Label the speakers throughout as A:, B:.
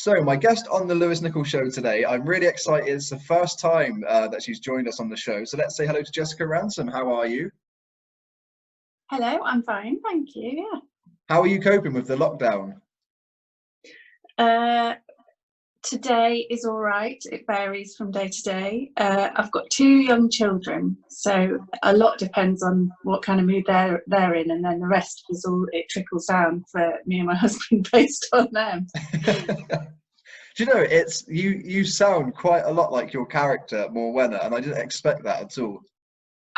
A: So, my guest on the Lewis Nichols show today, I'm really excited. It's the first time that she's joined us on the show. So let's say hello to Jessica Ransom. How are you?
B: Hello, I'm fine, thank you.
A: How are you coping with the lockdown?
B: Today is all right. It varies from day to day. I've got two young children, so a lot depends on what kind of mood they're in, and then the rest is all, it trickles down for me and my husband based on them.
A: Do you know, it's you sound quite a lot like your character, Morwenna, and I didn't expect that at all.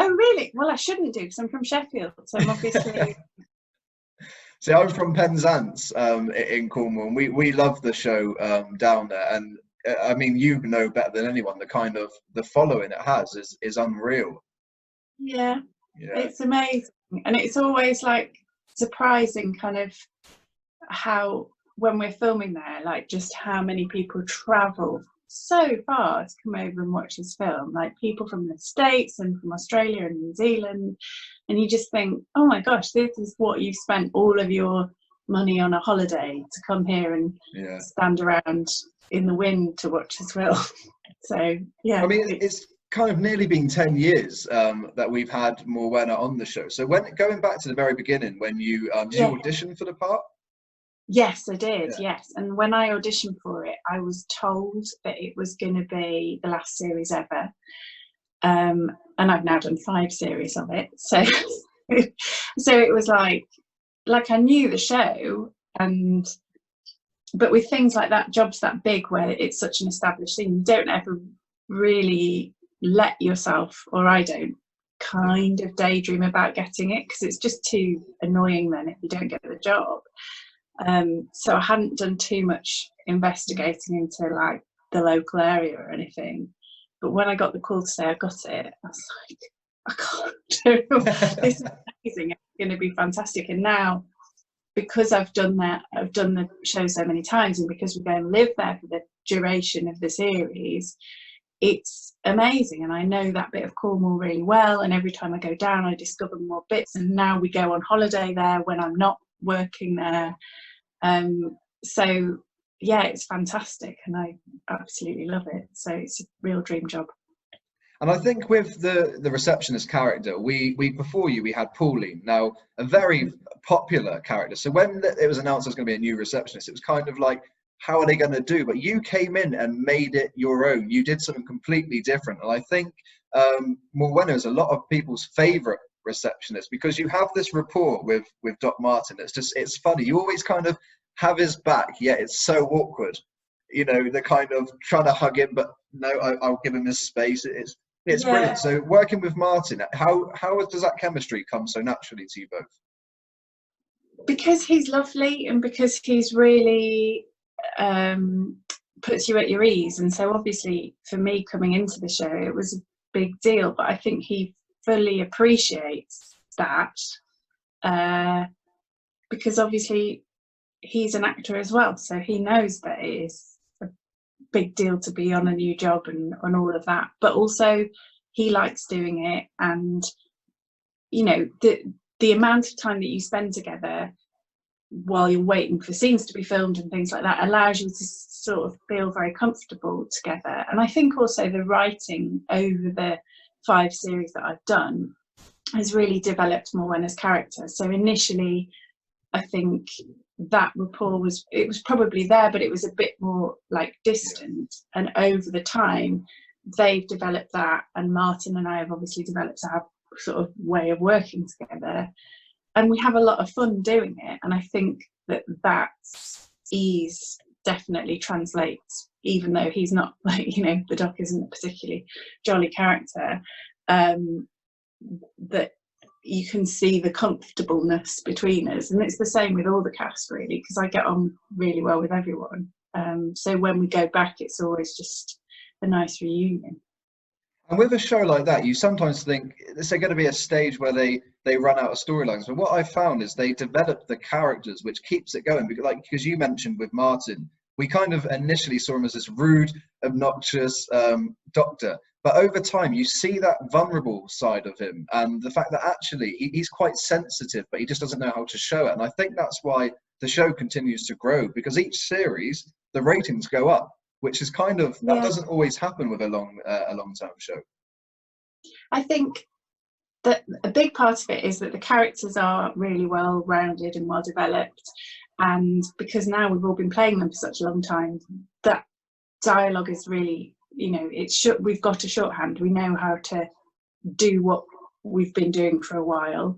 B: Oh really? Well, I shouldn't do because I'm from Sheffield, so I'm obviously
A: See, I'm from Penzance in Cornwall, and we love the show down there. And I mean, you know better than anyone, the kind of the following it has is unreal.
B: yeah,
A: Yeah,
B: it's amazing, and it's always like surprising kind of how when we're filming there, like just how many people travel so far to come over and watch this film, like people from the States and from Australia and New Zealand, and you just think, oh my gosh, this is what you've spent all of your money on a holiday to come here and
A: yeah.
B: stand around in the wind to watch this film. So yeah,
A: I mean, it's kind of nearly been 10 years that we've had Morwenna on the show. So when going back to the very beginning, when you did you
B: yeah.
A: audition for the part?
B: Yes, I did.
A: Yeah.
B: Yes, and when I auditioned for it, I was told that it was going to be the last series ever, and I've now done 5 series of it. So, so it was like I knew the show, and but with things like that, jobs that big where it's such an established thing, you don't ever really let yourself, or I don't, kind of daydream about getting it because it's just too annoying then if you don't get the job. So I hadn't done too much investigating into like the local area or anything, but when I got the call to say I got it, I was like, I can't do this is amazing, it's going to be fantastic. And now, because I've done the show so many times, and because we go and live there for the duration of the series, it's amazing. And I know that bit of Cornwall really well, and every time I go down I discover more bits, and now we go on holiday there when I'm not working there. So yeah, it's fantastic and I absolutely love it. So it's a real dream job.
A: And I think with the receptionist character, we before you we had Pauline, now a very popular character. So when it was announced there's going to be a new receptionist, it was kind of like, how are they going to do? But you came in and made it your own. You did something completely different, and I think Morwenna is a lot of people's favourite receptionist because you have this rapport with Doc Martin. It's funny. You always kind of have his back, yet it's so awkward. You know, the kind of trying to hug him, but no, I'll give him his space. It's
B: Yeah,
A: brilliant. So working with Martin, how does that chemistry come so naturally to you both?
B: because he's lovely and because he's really puts you at your ease. And so obviously for me coming into the show, it was a big deal, but I think he fully appreciates that because obviously he's an actor as well, so he knows that it is a big deal to be on a new job and all of that, but also he likes doing it. And you know, the amount of time that you spend together while you're waiting for scenes to be filmed and things like that allows you to sort of feel very comfortable together. And I think also the writing over the 5 series that I've done has really developed Morwenna's character. So initially I think that rapport was probably there, but it was a bit more like distant, and over the time they've developed that, and Martin and I have obviously developed our sort of way of working together, and we have a lot of fun doing it. And I think that ease definitely translates, even though he's not, like, you know, the Doc isn't a particularly jolly character, that you can see the comfortableness between us. And it's the same with all the cast really, because I get on really well with everyone. So when we go back, it's always just a nice reunion.
A: And with a show like that, you sometimes think, is there going to be a stage where they run out of storylines? But what I found is they develop the characters, which keeps it going. Because you mentioned with Martin, we kind of initially saw him as this rude, obnoxious doctor. But over time, you see that vulnerable side of him, and the fact that actually he's quite sensitive, but he just doesn't know how to show it. And I think that's why the show continues to grow, because each series the ratings go up, which is kind of, that
B: Yeah.
A: doesn't always happen with a long-term show.
B: I think that a big part of it is that the characters are really well rounded and well developed, and because now we've all been playing them for such a long time, that dialogue is really, you know, we've got a shorthand, we know how to do what we've been doing for a while.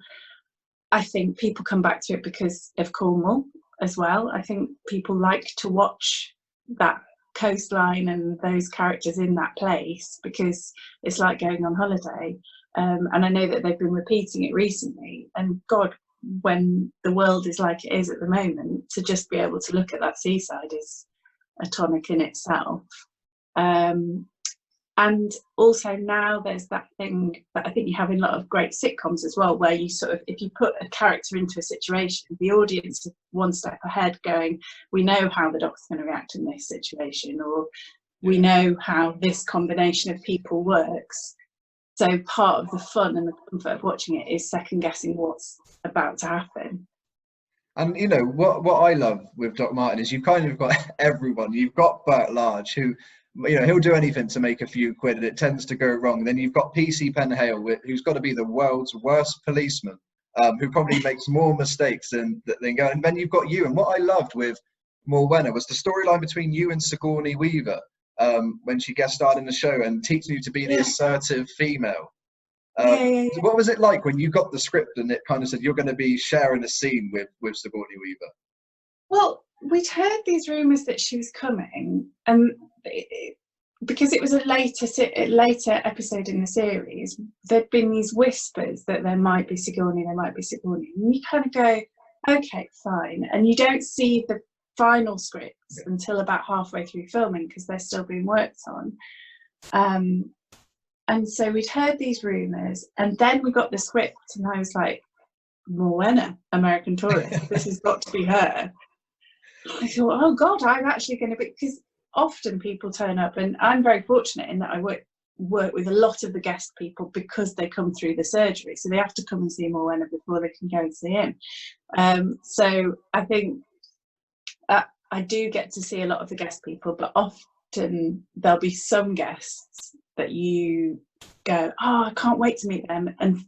B: I think people come back to it because of Cornwall as well. I think people like to watch that coastline and those characters in that place because it's like going on holiday. And I know that they've been repeating it recently, and God, when the world is like it is at the moment, to just be able to look at that seaside is a tonic in itself. And also now there's that thing that I think you have in a lot of great sitcoms as well, where you sort of, if you put a character into a situation, the audience is one step ahead going, we know how the doctor's going to react in this situation, or we know how this combination of people works. So part of the fun and the comfort of watching it is second guessing what's about to happen.
A: And you know what I love with Doc Martin is you've kind of got everyone. You've got Bert Large, who, you know, he'll do anything to make a few quid, and it tends to go wrong. Then you've got PC Penhale, who's got to be the world's worst policeman, who probably makes more mistakes than go. And then you've got you. And what I loved with Morwenna was the storyline between you and Sigourney Weaver, when she guest starred in the show and teaching you to be the assertive female. What was it like when you got the script and it kind of said you're going to be sharing a scene with Sigourney Weaver?
B: Well, we'd heard these rumours that she was coming, and because it was a later episode in the series, there'd been these whispers that there might be Sigourney, and you kind of go, okay, fine, and you don't see the final scripts until about halfway through filming because they're still being worked on. And so we'd heard these rumours, and then we got the script, and I was like, Morwenna, American Tourist, this has got to be her. I thought, oh God, I'm actually going to be, because often people turn up, and I'm very fortunate in that I work with a lot of the guest people because they come through the surgery, so they have to come and see Morwenna before they can go and see him. So I think I do get to see a lot of the guest people, but often there'll be some guests that you go, oh, I can't wait to meet them, and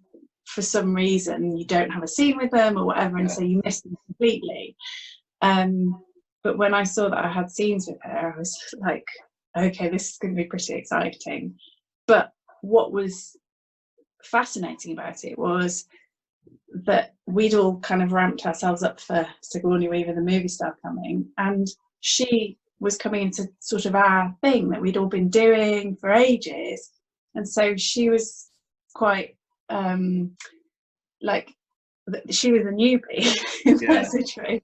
B: for some reason you don't have a scene with them or whatever, and so you miss them completely. But when I saw that I had scenes with her, I was like, okay, this is going to be pretty exciting. But what was fascinating about it was that we'd all kind of ramped ourselves up for Sigourney Weaver, the movie star, coming, and she was coming into sort of our thing that we'd all been doing for ages, and so she was quite like, she was a newbie in that situation.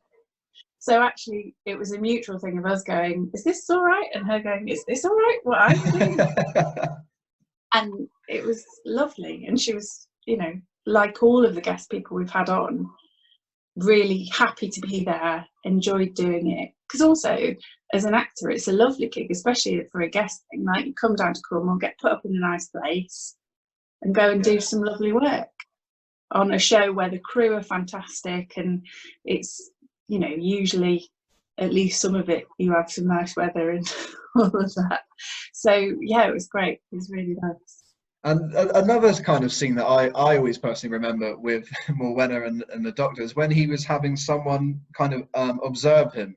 B: So actually it was a mutual thing of us going, is this all right, and her going, is this all right, what I'm doing? And it was lovely, and she was, you know, like all of the guest people we've had on, really happy to be there, enjoyed doing it, because also as an actor it's a lovely gig, especially for a guest thing. Like, you come down to Cornwall, get put up in a nice place and go and do some lovely work on a show where the crew are fantastic, and it's, you know, usually at least some of it you have some nice weather and all of that. So yeah, it was great, it was really nice.
A: And another kind of scene that I always personally remember with Morwenna and the Doctor is when he was having someone kind of observe him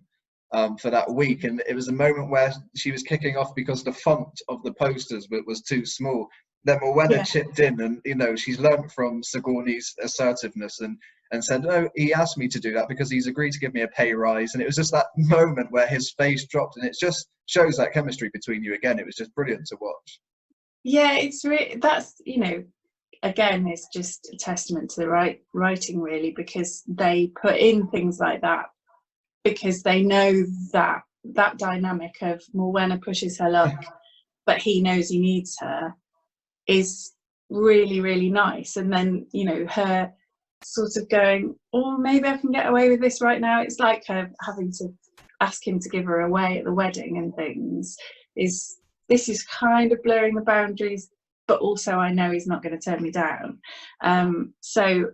A: for that week, and it was a moment where she was kicking off because the font of the posters was too small. Then Morwenna chipped in, and you know, she's learnt from Sigourney's assertiveness and said, no, he asked me to do that because he's agreed to give me a pay rise. And it was just that moment where his face dropped, and it just shows that chemistry between you again. It was just brilliant to watch.
B: Yeah, it's really, that's, you know, again, it's just a testament to the writing really, because they put in things like that because they know that that dynamic of Morwenna pushes her luck, but he knows he needs her, is really, really nice. And then, you know, her sort of going, oh, maybe I can get away with this right now. It's like her having to ask him to give her away at the wedding and things. This is kind of blurring the boundaries, but also I know he's not going to turn me down. So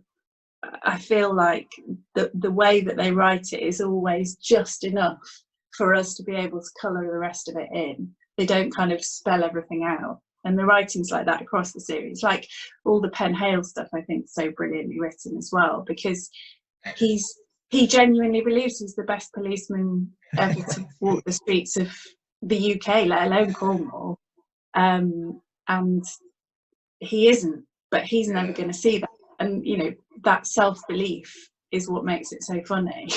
B: I feel like the way that they write it is always just enough for us to be able to colour the rest of it in. They don't kind of spell everything out. And the writing's like that across the series. Like all the Penhale stuff, I think, is so brilliantly written as well, because he genuinely believes he's the best policeman ever to walk the streets of the UK, let alone Cornwall. And he isn't, but he's never going to see that. And, you know, that self-belief is what makes it so funny.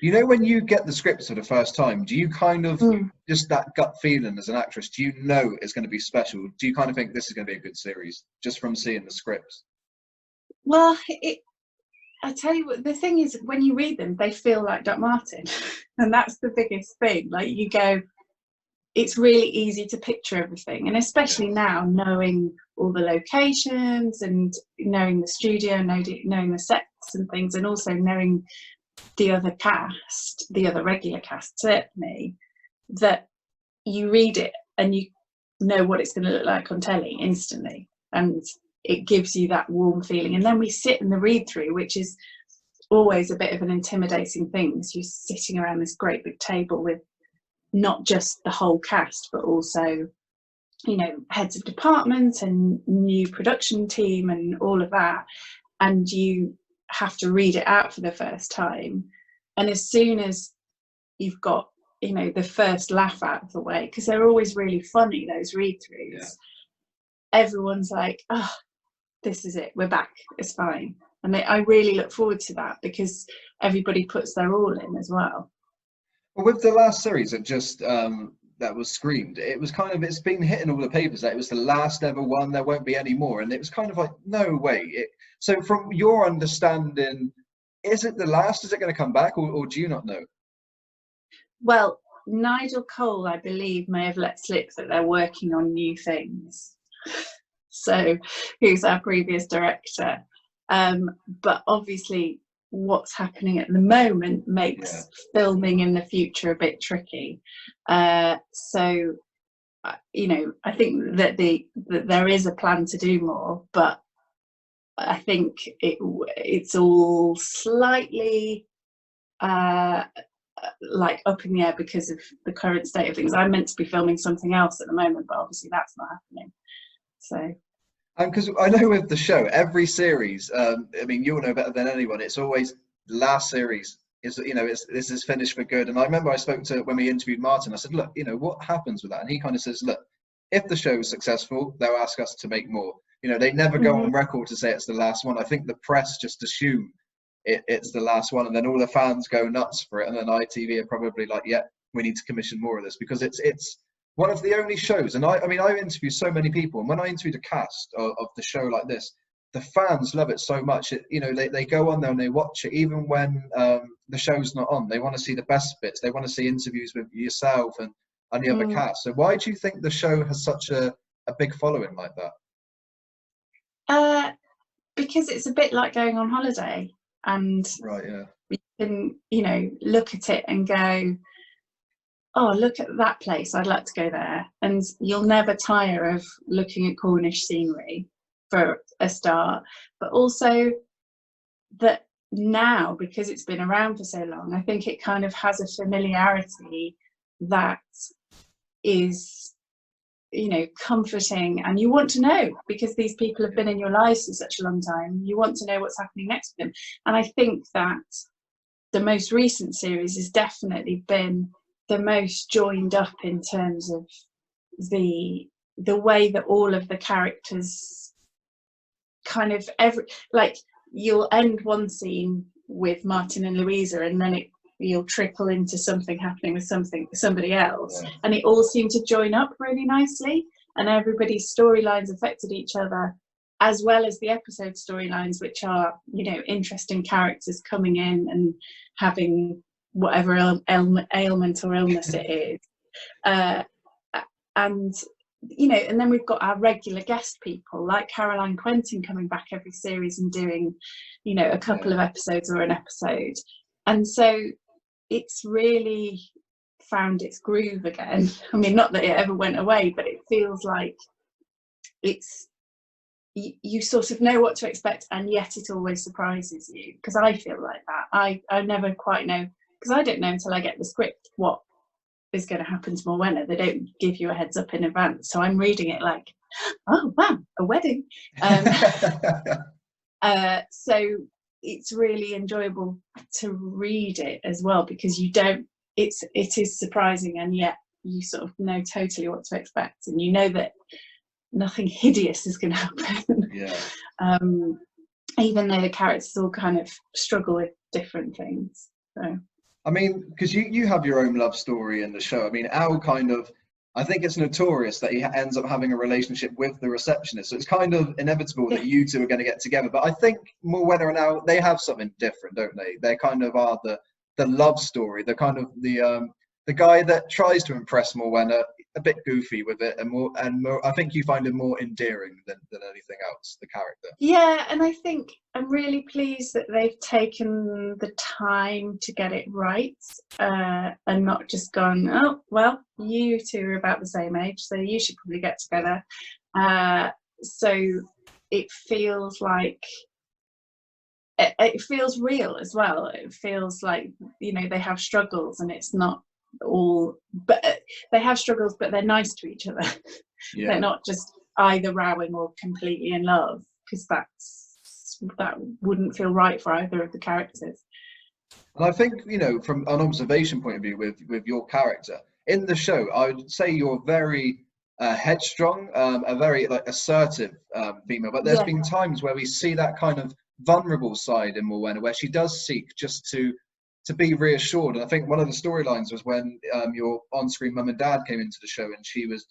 A: You know, when you get the scripts for the first time, do you kind of, just that gut feeling as an actress, do you know it's going to be special? Do you kind of think this is going to be a good series just from seeing the scripts?
B: Well, I tell you what, the thing is, when you read them, they feel like Doc Martin. And that's the biggest thing. Like, you go, it's really easy to picture everything. And especially now, knowing all the locations and knowing the studio, knowing the sets and things, and also knowing the other cast, the other regular cast, certainly, that you read it and you know what it's going to look like on telly instantly, and it gives you that warm feeling. And then we sit in the read through, which is always a bit of an intimidating thing, because you're sitting around this great big table with not just the whole cast, but also, you know, heads of department and new production team and all of that, and you have to read it out for the first time. And as soon as you've got, you know, the first laugh out of the way, because they're always really funny, those read-throughs, everyone's like, oh, this is it, we're back, it's fine. And I really look forward to that, because everybody puts their all in as well.
A: Well, with the last series that just that was screened, it was kind of, it's been hitting all the papers that it was the last ever one, there won't be any more, and it was kind of like, no way. So from your understanding, is it the last? Is it going to come back, or do you not know?
B: Well, Nigel Cole, I believe, may have let slip that they're working on new things. So, who's our previous director? But obviously, what's happening at the moment makes filming in the future a bit tricky. So, you know, I think that that there is a plan to do more, but I think it's all slightly like up in the air because of the current state of things. I'm meant to be filming something else at the moment, but obviously that's not happening. So.
A: Because I know with the show, every series, I mean, you'll know better than anyone, it's always the last series is, you know, this is finished for good. And I remember I spoke to, when we interviewed Martin, I said, look, you know, what happens with that? And he kind of says, look, if the show is successful, they'll ask us to make more. You know, they never go on record to say it's the last one. I think the press just assume it's the last one, and then all the fans go nuts for it. And then ITV are probably like, yeah, we need to commission more of this, because it's one of the only shows. And I mean, I've interviewed so many people, and when I interviewed a cast of the show like this, the fans love it so much. You know, they go on there and they watch it, even when the show's not on. They want to see the best bits. They want to see interviews with yourself and the other cast. So why do you think the show has such a big following like that?
B: Because it's a bit like going on holiday, and you can, you know, look at it and go, oh, look at that place, I'd like to go there. And you'll never tire of looking at Cornish scenery, for a start, but also that now, because it's been around for so long, I think it kind of has a familiarity that is, you know, comforting, and you want to know, because these people have been in your lives for such a long time, you want to know what's happening next to them. And I think that the most recent series has definitely been the most joined up in terms of the way that all of the characters kind of like, you'll end one scene with Martin and Louisa, and then you'll trickle into something happening with somebody else, and it all seemed to join up really nicely, and everybody's storylines affected each other, as well as the episode storylines, which are, you know, interesting characters coming in and having whatever ailment or illness it is, and you know, and then we've got our regular guest people like Caroline Quentin coming back every series and doing, you know, a couple of episodes or an episode. And so it's really found its groove again. I mean, not that it ever went away, but it feels like it's, you sort of know what to expect, and yet it always surprises you, because I feel like that. I never quite know, because I don't know until I get the script what is going to happen to Morwenna. They don't give you a heads up in advance. So I'm reading it like, oh wow, a wedding. So it's really enjoyable to read it as well, because you don't, it is surprising, and yet you sort of know totally what to expect, and you know that nothing hideous is going to happen.
A: Yeah.
B: Even though the characters all kind of struggle with different things. So
A: I mean, because you have your own love story in the show. I mean, Al kind of, I think it's notorious that he ends up having a relationship with the receptionist. So it's kind of inevitable that you two are going to get together. But I think Morwenna and Al, they have something different, don't they? They kind of are the love story, the kind of the guy that tries to impress Morwenna, a bit goofy with it, and more. I think you find him more endearing than anything else, the character.
B: Yeah, and I think I'm really pleased that they've taken the time to get it right, and not just gone, oh well, you two are about the same age, so you should probably get together. So it feels like it feels real as well. It feels like, you know, they have struggles, and it's not all, but they have struggles, but they're nice to each other.
A: Yeah.
B: They're not just either rowing or completely in love, because that wouldn't feel right for either of the characters.
A: And I think, you know, from an observation point of view with your character in the show, I would say you're very headstrong, a very like assertive female, but there's been times where we see that kind of vulnerable side in Morwenna, where she does seek just to be reassured. And I think one of the storylines was when your on-screen mum and dad came into the show, and she was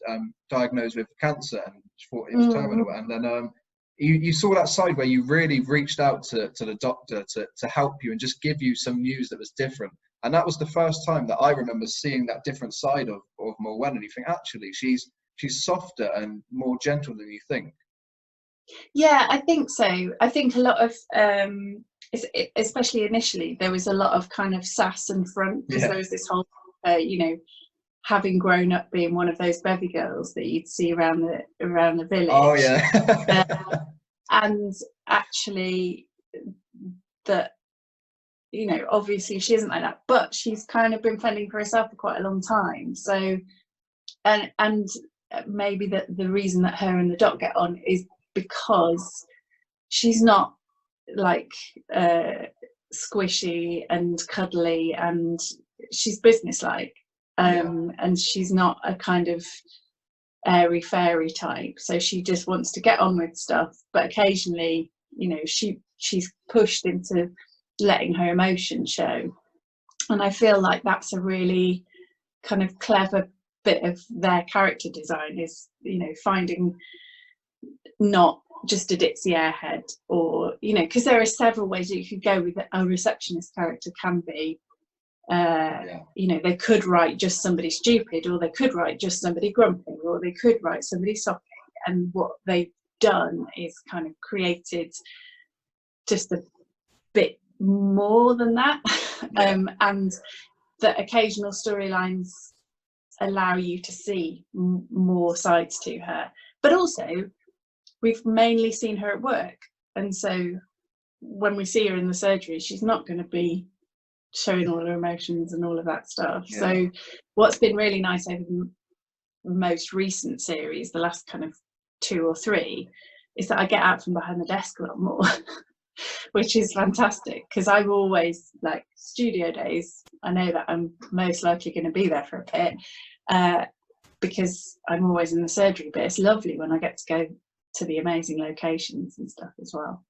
A: diagnosed with cancer and she thought it was terminal. And then you saw that side where you really reached out to the doctor to help you and just give you some news that was different. And that was the first time that I remember seeing that different side of Morwenna. And you think, actually, she's softer and more gentle than you think.
B: Yeah, I think so. I think a lot of, especially initially, there was a lot of kind of sass and front, because there was this whole, you know, having grown up being one of those bevy girls that you'd see around the village.
A: Oh yeah.
B: And actually, that, you know, obviously she isn't like that, but she's kind of been fending for herself for quite a long time. So, and maybe the reason that her and the doc get on is because she's not like squishy and cuddly, and she's businesslike, and she's not a kind of airy fairy type, so she just wants to get on with stuff, but occasionally, you know, she's pushed into letting her emotions show. And I feel like that's a really kind of clever bit of their character design, is, you know, finding not just a ditzy airhead, or, you know, because there are several ways you could go with a receptionist character. Can be you know, they could write just somebody stupid, or they could write just somebody grumpy, or they could write somebody soppy, and what they've done is kind of created just a bit more than that. And the occasional storylines allow you to see more sides to her, but also we've mainly seen her at work, and so when we see her in the surgery, she's not going to be showing all her emotions and all of that stuff. So what's been really nice over the most recent series, the last kind of 2 or 3, is that I get out from behind the desk a lot more, which is fantastic, because I've always, like, studio days, I know that I'm most likely going to be there for a bit, because I'm always in the surgery, but it's lovely when I get to go to the amazing locations and stuff as well.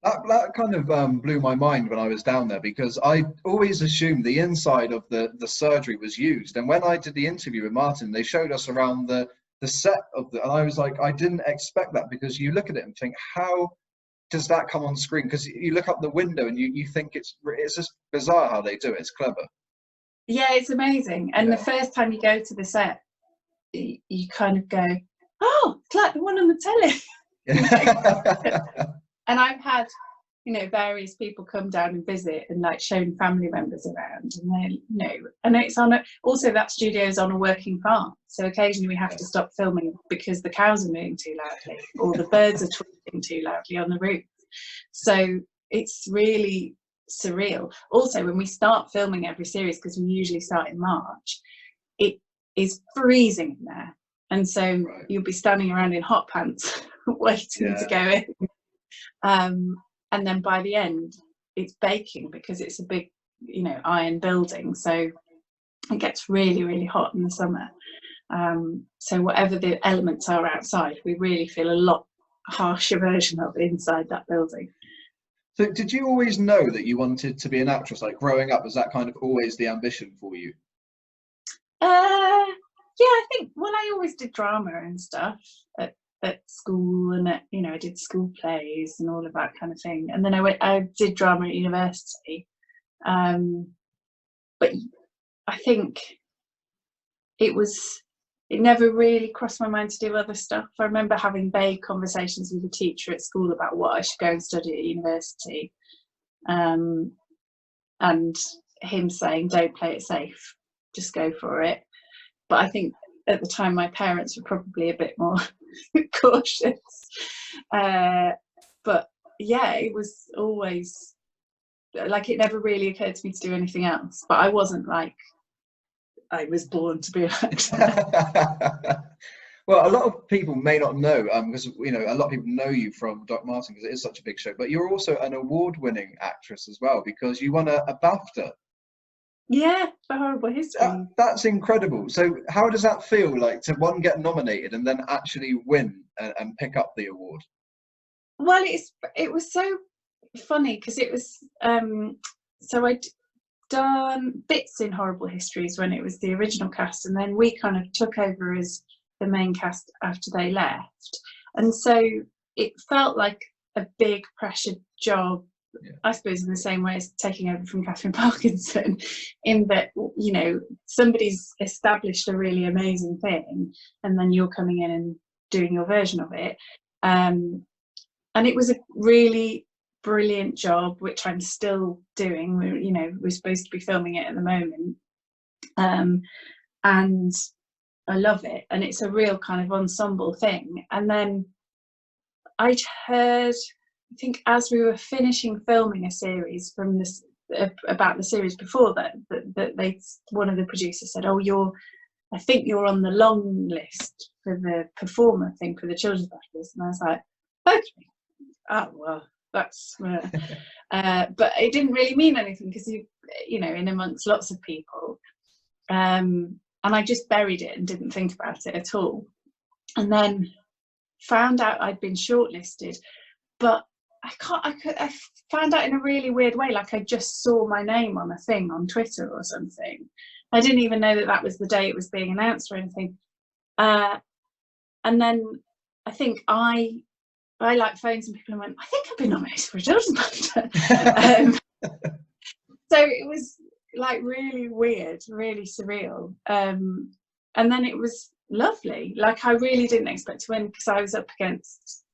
A: That kind of blew my mind when I was down there, because I always assumed the inside of the surgery was used. And when I did the interview with Martin, they showed us around the set of and I was like, I didn't expect that, because you look at it and think, how does that come on screen? Because you look up the window and you think it's just bizarre how they do it. It's clever.
B: Yeah, it's amazing. And the first time you go to the set, you kind of go, oh, it's like the one on the telly. And I've had, you know, various people come down and visit, and like shown family members around, and they, you know, and it's on also that studio is on a working farm, so occasionally we have to stop filming because the cows are mooing too loudly, or the birds are tweeting too loudly on the roof. So it's really surreal. Also, when we start filming every series, because we usually start in March, it is freezing in there, and so
A: Right.
B: you'll be standing around in hot pants waiting to go in, and then by the end it's baking because it's a big, you know, iron building, so it gets really, really hot in the summer. So whatever the elements are outside, we really feel a lot harsher version of inside that building.
A: So did you always know that you wanted to be an actress? Like growing up, was that kind of always the ambition for you?
B: Yeah, I think, well, I always did drama and stuff at school, and you know, I did school plays and all of that kind of thing. And then I did drama at university. But I think it never really crossed my mind to do other stuff. I remember having vague conversations with a teacher at school about what I should go and study at university, and him saying, don't play it safe, just go for it. But I think at the time my parents were probably a bit more cautious. But yeah, it was always like, it never really occurred to me to do anything else. But I wasn't like I was born to be an actor.
A: Well, a lot of people may not know, because you know, a lot of people know you from Doc Martin because it is such a big show. But you're also an award-winning actress as well, because you won a BAFTA.
B: Yeah, for Horrible History.
A: That's incredible. So how does that feel, like to one, get nominated and then actually win and pick up the award?
B: Well, it was so funny because it was so I'd done bits in Horrible Histories when it was the original cast, and then we kind of took over as the main cast after they left, and so it felt like a big pressured job. Yeah. I suppose in the same way as taking over from Catherine Parkinson, in that, you know, somebody's established a really amazing thing and then you're coming in and doing your version of it, and it was a really brilliant job, which I'm still doing. You know, we're supposed to be filming it at the moment, and I love it, and it's a real kind of ensemble thing. And then I'd heard, I think as we were finishing filming a series from this about the series before that they, one of the producers said, oh, I think you're on the long list for the performer thing for the children's battles. And I was like, okay, oh well, that's but it didn't really mean anything because you know, in amongst lots of people, and I just buried it and didn't think about it at all, and then found out I'd been shortlisted, but I found out in a really weird way, like I just saw my name on a thing on Twitter or something. I didn't even know that was the day it was being announced or anything, and then I think I like phoned some people and went, I think I've been nominated for a children's BAFTA. So it was like really weird, really surreal, and then it was lovely. Like I really didn't expect to win because I was up against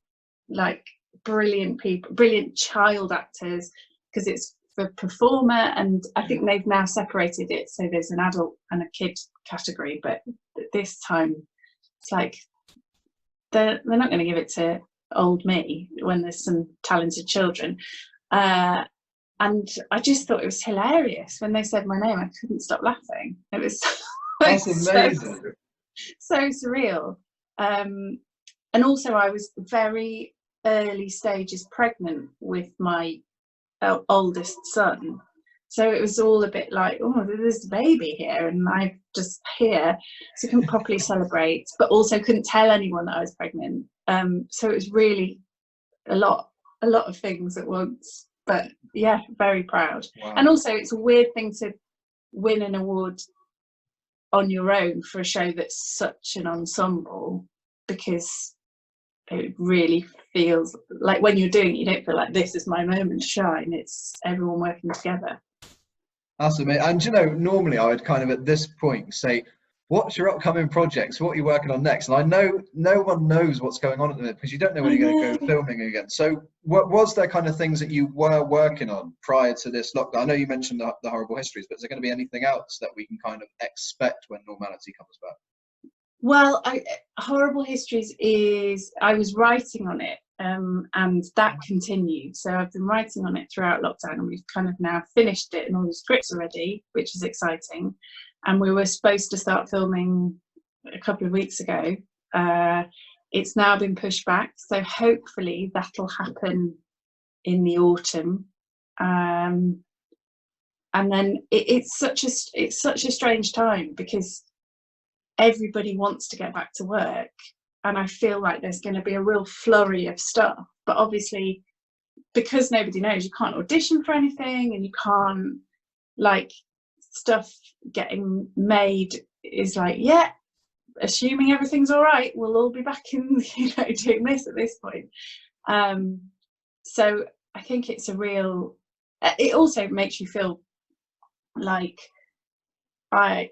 B: like brilliant people, brilliant child actors, because it's for performer, and I think they've now separated it so there's an adult and a kid category, but this time it's like they're not going to give it to old me when there's some talented children, and I just thought it was hilarious when they said my name. I couldn't stop laughing. It was
A: that's amazing.
B: so surreal. And also I was very early stages pregnant with my oldest son, so it was all a bit like, oh, there's a baby here and I'm just here, so I couldn't properly celebrate, but also couldn't tell anyone that I was pregnant, so it was really a lot of things at once. But yeah, very proud. Wow. And also it's a weird thing to win an award on your own for a show that's such an ensemble, because it really feels like when you're doing it, you don't feel like this is my moment to shine. It's everyone working together.
A: That's amazing. And you know, normally I would kind of at this point say, what's your upcoming projects? What are you working on next? And I know no one knows what's going on at the minute because you don't know when you're going to go filming again. So what was there kind of things that you were working on prior to this lockdown? I know you mentioned the Horrible Histories, but is there going to be anything else that we can kind of expect when normality comes back?
B: Well, Horrible Histories I was writing on it, and that continued. So I've been writing on it throughout lockdown, and we've kind of now finished it and all the scripts are ready, which is exciting. and we were supposed to start filming a couple of weeks ago. It's now been pushed back, so hopefully that'll happen in the autumn. And then it's such a strange time, because everybody wants to get back to work, and I feel like there's going to be a real flurry of stuff, but obviously because nobody knows, you can't audition for anything, and you can't, like, stuff getting made is like, yeah, assuming everything's all right, we'll all be back in, doing this at this point. So I think it's a real, it also makes you feel like I'm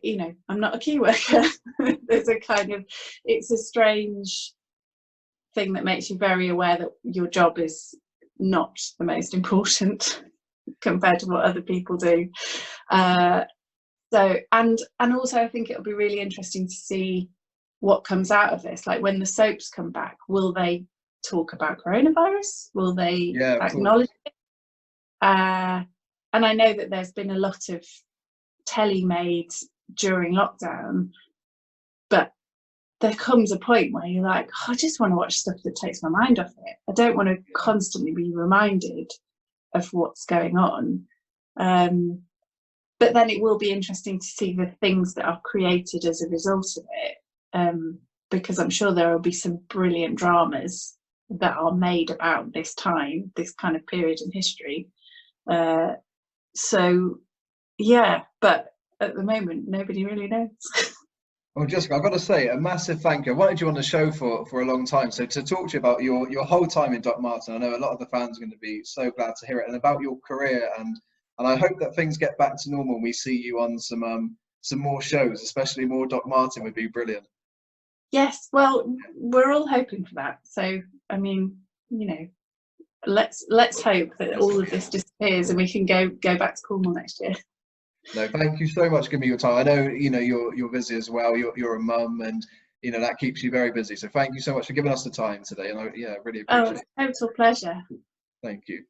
B: not a key worker. There's a kind of, it's a strange thing that makes you very aware that your job is not the most important compared to what other people do. So, and also I think it'll be really interesting to see what comes out of this. Like, when the soaps come back, will they talk about coronavirus? Will they acknowledge it? And I know that there's been a lot of telly made during lockdown, but there comes a point where you're like, I just want to watch stuff that takes my mind off it. I don't want to constantly be reminded of what's going on. But then it will be interesting to see the things that are created as a result of it, because I'm sure there will be some brilliant dramas that are made about this time, this kind of period in history. So yeah, but at the moment nobody really knows.
A: Well, Jessica, I've got to say a massive thank you. I wanted you on the show for a long time, so to talk to you about your whole time in Doc Martin, I know a lot of the fans are going to be so glad to hear it, and about your career, and I hope that things get back to normal and we see you on some more shows, especially more Doc Martin would be brilliant. Yes, well, we're all hoping for that. So, I mean, let's hope that all of this disappears and we can go back to Cornwall next year. No, thank you so much for giving me your time. I know you're busy as well. You're a mum, and that keeps you very busy. So thank you so much for giving us the time today. And I really appreciate it. Oh, total pleasure. Thank you.